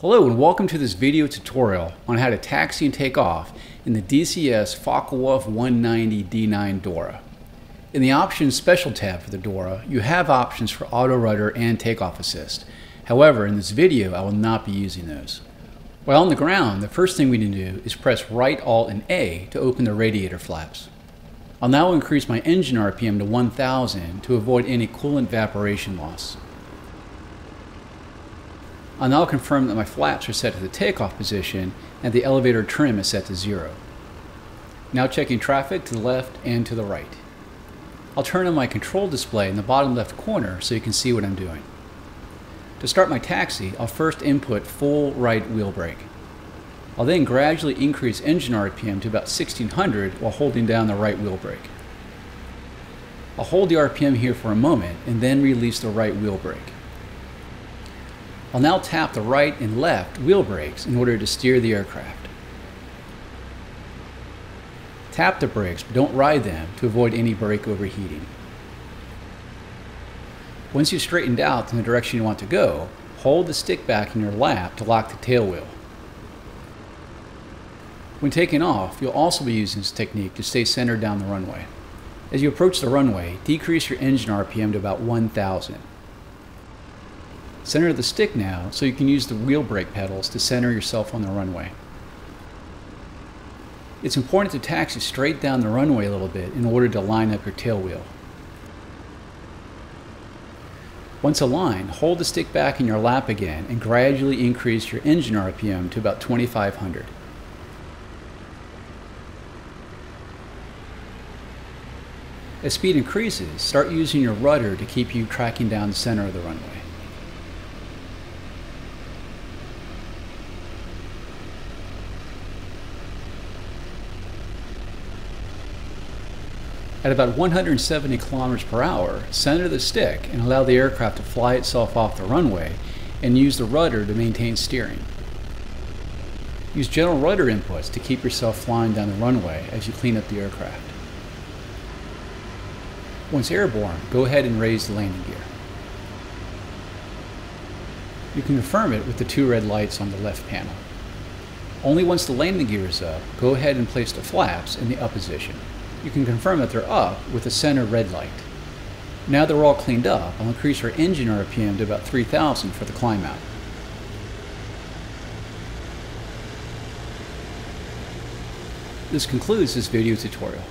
Hello and welcome to this video tutorial on how to taxi and take off in the DCS Focke-Wulf 190 D-9 Dora. In the Options Special tab for the Dora, you have options for auto rudder and takeoff assist. However, in this video, I will not be using those. While on the ground, the first thing we need to do is press Right Alt and A to open the radiator flaps. I'll now increase my engine RPM to 1000 to avoid any coolant evaporation loss. I'll now confirm that my flaps are set to the takeoff position and the elevator trim is set to 0. Now checking traffic to the left and to the right. I'll turn on my control display in the bottom left corner so you can see what I'm doing. To start my taxi, I'll first input full right wheel brake. I'll then gradually increase engine RPM to about 1600 while holding down the right wheel brake. I'll hold the RPM here for a moment and then release the right wheel brake. I'll now tap the right and left wheel brakes in order to steer the aircraft. Tap the brakes, but don't ride them to avoid any brake overheating. Once you've straightened out in the direction you want to go, hold the stick back in your lap to lock the tail wheel. When taking off, you'll also be using this technique to stay centered down the runway. As you approach the runway, decrease your engine RPM to about 1000. Center the stick now so you can use the wheel brake pedals to center yourself on the runway. It's important to taxi straight down the runway a little bit in order to line up your tail wheel. Once aligned, hold the stick back in your lap again and gradually increase your engine RPM to about 2500. As speed increases, start using your rudder to keep you tracking down the center of the runway. At about 170 kilometers per hour, center the stick and allow the aircraft to fly itself off the runway and use the rudder to maintain steering. Use general rudder inputs to keep yourself flying down the runway as you clean up the aircraft. Once airborne, go ahead and raise the landing gear. You can confirm it with the two red lights on the left panel. Only once the landing gear is up, go ahead and place the flaps in the up position. You can confirm that they're up with the center red light. Now that we're all cleaned up, I'll increase our engine RPM to about 3000 for the climb out. This concludes this video tutorial.